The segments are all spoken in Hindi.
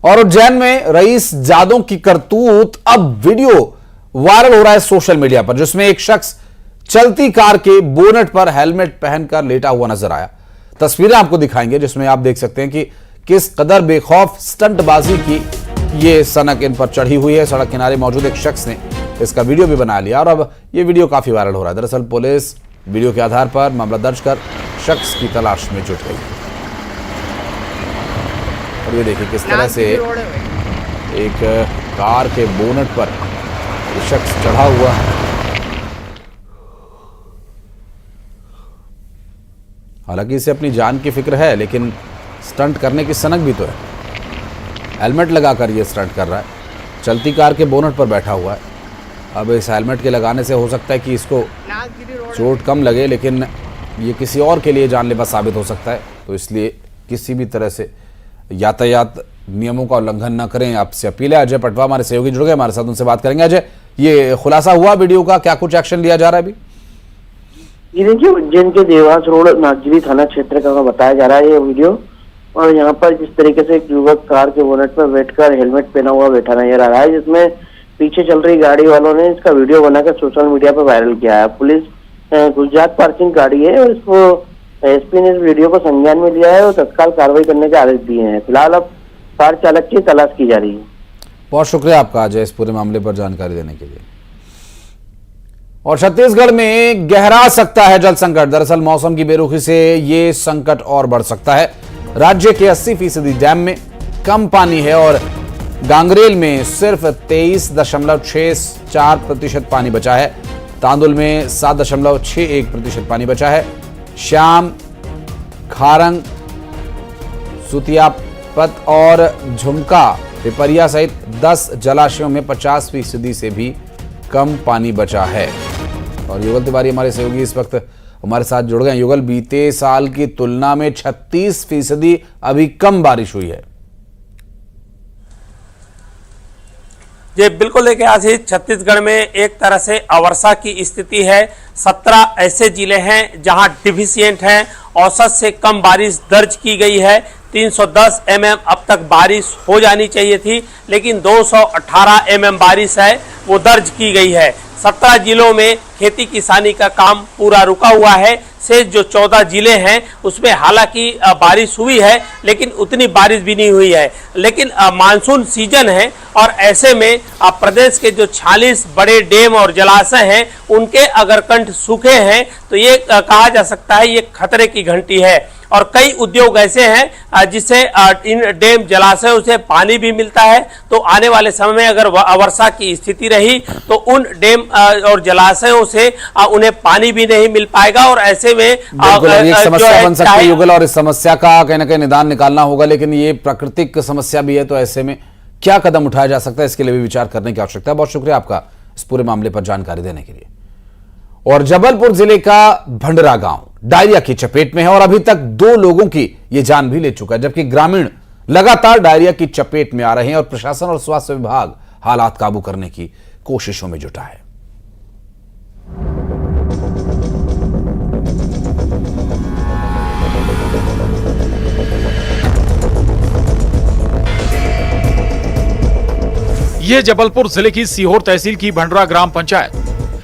और उज्जैन में रईस जादों की करतूत अब वीडियो वायरल हो रहा है सोशल मीडिया पर, जिसमें एक शख्स चलती कार के बोनट पर हेलमेट पहनकर लेटा हुआ नजर आया। तस्वीरें आपको दिखाएंगे जिसमें आप देख सकते हैं कि किस कदर बेखौफ स्टंटबाजी की ये सनक इन पर चढ़ी हुई है। सड़क किनारे मौजूद एक शख्स ने इसका वीडियो भी बना लिया और अब ये वीडियो काफी वायरल हो रहा है। दरअसल पुलिस वीडियो के आधार पर मामला दर्ज कर शख्स की तलाश में जुट गई। और ये देखिए किस तरह से एक कार के बोनट पर ये शख्स चढ़ा हुआ है। हालांकि इसे अपनी जान की फिक्र है, लेकिन स्टंट करने की सनक भी तो है। हेलमेट लगाकर ये स्टंट कर रहा है, चलती कार के बोनट पर बैठा हुआ है। अब इस हेलमेट के लगाने से हो सकता है कि इसको चोट कम लगे, लेकिन ये किसी और के लिए जानलेवा साबित हो सकता है। तो इसलिए किसी भी तरह से यातायात नियमों का उल्लंघन न करें, आपसे अपील है। अजय पटवा हमारे सहयोगी जुड़ गए हमारे साथ, उनसे बात करेंगे। अजय, ये खुलासा हुआ वीडियो का, क्या कुछ एक्शन लिया जा रहा है अभी? ये देखिए, उज्जैन के देवास रोड नागजरी थाना क्षेत्र का बताया जा रहा है ये वीडियो। और यहाँ पर जिस तरीके से एक युवक कार के बोनट पर बैठकर हेलमेट पहना हुआ बैठा नजर आ रहा है, जिसमें पीछे चल रही गाड़ी वालों ने इसका वीडियो बनाकर सोशल मीडिया पर वायरल किया है। पुलिस गुजरात पार्किंग गाड़ी है और इसको एसपी ने इस वीडियो को संज्ञान में लिया है और तत्काल कार्रवाई करने के आदेश दिए हैं। फिलहाल अब कार चालक की तलाश की जा रही है। बहुत शुक्रिया आपका अजय इस पूरे मामले पर जानकारी देने के लिए। और छत्तीसगढ़ में गहरा सकता है जल संकट। दरअसल मौसम की बेरुखी से ये संकट और बढ़ सकता है। राज्य के 80% डैम में कम पानी है और गांगरेल में सिर्फ 23.64% पानी बचा है। तांदुल में 7.61% पानी बचा है। श्याम, खारंग, सुतियापत और झुमका, पिपरिया सहित 10 जलाशयों में 50% से भी कम पानी बचा है। और युगल तिवारी हमारे सहयोगी इस वक्त हमारे साथ जुड़ गए। युगल, बीते साल की तुलना में 36% अभी कम बारिश हुई है। ये बिल्कुल देखिए, आशीष, छत्तीसगढ़ में एक तरह से अवर्षा की स्थिति है। 17 ऐसे जिले हैं जहां डिफिशियंट हैं। औसत से कम बारिश दर्ज की गई है। 310 mm अब तक बारिश हो जानी चाहिए थी, लेकिन 218 mm बारिश है वो दर्ज की गई है। 17 जिलों में खेती किसानी का काम पूरा रुका हुआ है। शेष जो 14 जिले हैं उसमें हालांकि बारिश हुई है, लेकिन उतनी बारिश भी नहीं हुई है। लेकिन मानसून सीजन है और ऐसे में प्रदेश के जो 46 बड़े डैम और जलाशय हैं उनके अगर कंठ सूखे हैं तो ये कहा जा सकता है ये खतरे की घंटी है। और कई उद्योग ऐसे हैं जिससे इन डैम जलाशयों से पानी भी मिलता है। तो आने वाले समय में अगर वर्षा की स्थिति रही तो उन डैम और जलाशयों से उन्हें पानी भी नहीं मिल पाएगा और ऐसे में एक समस्या बन सकती है युगल, और इस समस्या का कहीं ना कहीं निदान निकालना होगा। लेकिन ये प्राकृतिक समस्या भी है, तो ऐसे में क्या कदम उठाया जा सकता है, इसके लिए भी विचार करने की आवश्यकता है। बहुत शुक्रिया आपका इस पूरे मामले पर जानकारी देने के लिए। और जबलपुर जिले का भंडरा गांव डायरिया की चपेट में है और अभी तक 2 लोगों की ये जान भी ले चुका है, जबकि ग्रामीण लगातार डायरिया की चपेट में आ रहे हैं और प्रशासन और स्वास्थ्य विभाग हालात काबू करने की कोशिशों में जुटा है। यह जबलपुर जिले की सीहोर तहसील की भंडरा ग्राम पंचायत।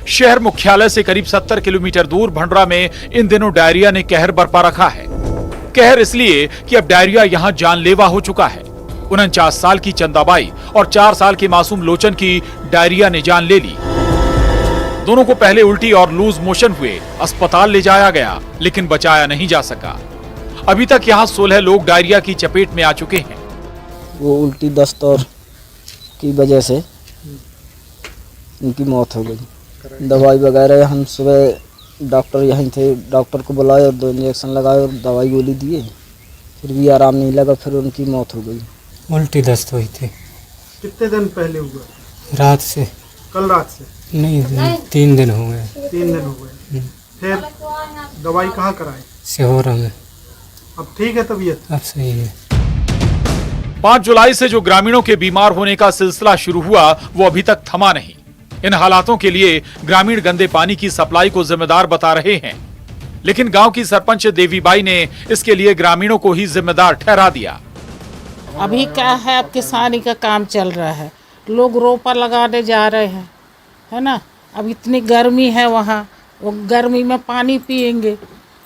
शहर मुख्यालय से करीब 70 किलोमीटर दूर भंडरा में इन दिनों डायरिया ने कहर बरपा रखा है। कहर इसलिए कि अब डायरिया यहां जानलेवा हो चुका है। 49 साल की चंदाबाई और 4 साल के मासूम लोचन की डायरिया ने जान ले ली। दोनों को पहले उल्टी और लूज मोशन हुए, अस्पताल ले जाया गया, लेकिन बचाया नहीं जा सका। अभी तक यहां 16 लोग डायरिया की चपेट में आ चुके हैं। वो उल्टी दस्त और की वजह से उनकी मौत हो गई। दवाई वगैरह हम सुबह डॉक्टर यहीं थे, डॉक्टर को बुलाए और 2 इंजेक्शन लगाए और दवाई गोली दिए, फिर भी आराम नहीं लगा, फिर उनकी मौत हो गई। उल्टी दस्त हुई थी। कितने दिन पहले हुआ? रात से। कल रात से? नहीं, 3 दिन हो गए। 3 दिन हो गए। फिर दवाई कहाँ कराए? सीहोर में। अब ठीक है तबीयत? अब सही है। 5 जुलाई से जो ग्रामीणों के बीमार होने का सिलसिला शुरू हुआ वो अभी तक थमा नहीं। इन हालातों के लिए ग्रामीण गंदे पानी की सप्लाई को जिम्मेदार बता रहे हैं, लेकिन गांव की सरपंच देवीबाई ने इसके लिए ग्रामीणों को ही जिम्मेदार ठहरा दिया। अभी क्या है, अब किसानी का काम चल रहा है, लोग रोपा लगाने जा रहे हैं, है ना। अब इतनी गर्मी है वहाँ, वो गर्मी में पानी पिएंगे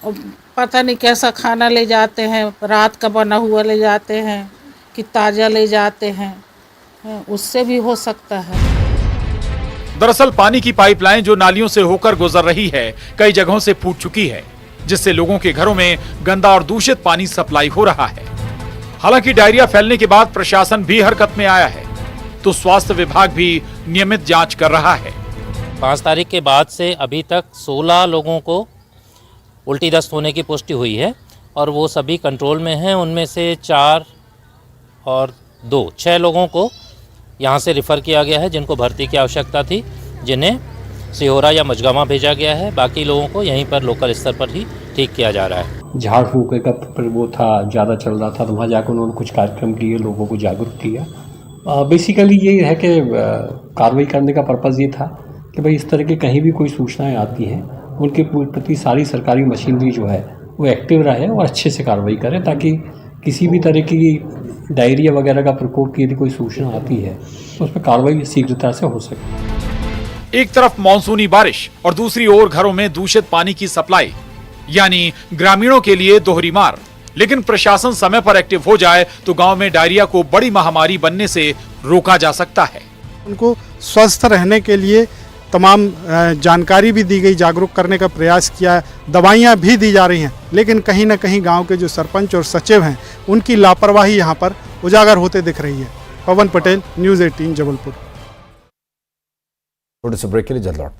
और पता नहीं कैसा खाना ले जाते हैं, रात का बना हुआ ले जाते हैं कि ताज़ा ले जाते हैं, उससे भी हो सकता है। दरअसल पानी की पाइपलाइन जो नालियों से होकर गुजर रही है, कई जगहों से फूट चुकी है, जिससे लोगों के घरों में गंदा और दूषित पानी सप्लाई हो रहा है। हालांकि डायरिया फैलने के बाद प्रशासन भी हरकत में आया है, तो स्वास्थ्य विभाग भी नियमित जांच कर रहा है। 5 तारीख के बाद से अभी तक 16 लोगों को उल्टी दस्त होने की पुष्टि हुई है और वो सभी कंट्रोल में हैं। उनमें से 4 और 2 6 लोगों को यहाँ से रिफ़र किया गया है, जिनको भर्ती की आवश्यकता थी, जिन्हें सिहोरा या मझगामा भेजा गया है। बाकी लोगों को यहीं पर लोकल स्तर पर ही ठीक किया जा रहा है। झाड़ फूँक का वो था, ज़्यादा चल रहा था, तो वहाँ जाकर उन्होंने कुछ कार्यक्रम किए, लोगों को जागरूक किया। बेसिकली ये है कि कार्रवाई करने का पर्पज़ ये था कि भाई इस तरह की कहीं भी कोई सूचनाएं आती हैं, उनके प्रति सारी सरकारी मशीनरी जो है वो एक्टिव रहे और अच्छे से कार्रवाई करे, ताकि किसी भी तरह की डायरिया वगैरह का प्रकोप की यदि कोई सूचना आती है तो उस पर कार्रवाई शीघ्रता से हो सके। एक तरफ मानसूनी बारिश और दूसरी ओर घरों में दूषित पानी की सप्लाई, यानी ग्रामीणों के लिए दोहरी मार। लेकिन प्रशासन समय पर एक्टिव हो जाए तो गांव में डायरिया को बड़ी महामारी बनने से रोका जा सकता है। उनको स्वस्थ रहने के लिए तमाम जानकारी भी दी गई, जागरूक करने का प्रयास किया, दवाइयाँ भी दी जा रही हैं, लेकिन कहीं ना कहीं गांव के जो सरपंच और सचिव हैं उनकी लापरवाही यहाँ पर उजागर होते दिख रही है। पवन पटेल, न्यूज़ 18 जबलपुर। थोड़े से ब्रेक के लिए जल्द लौटते हैं।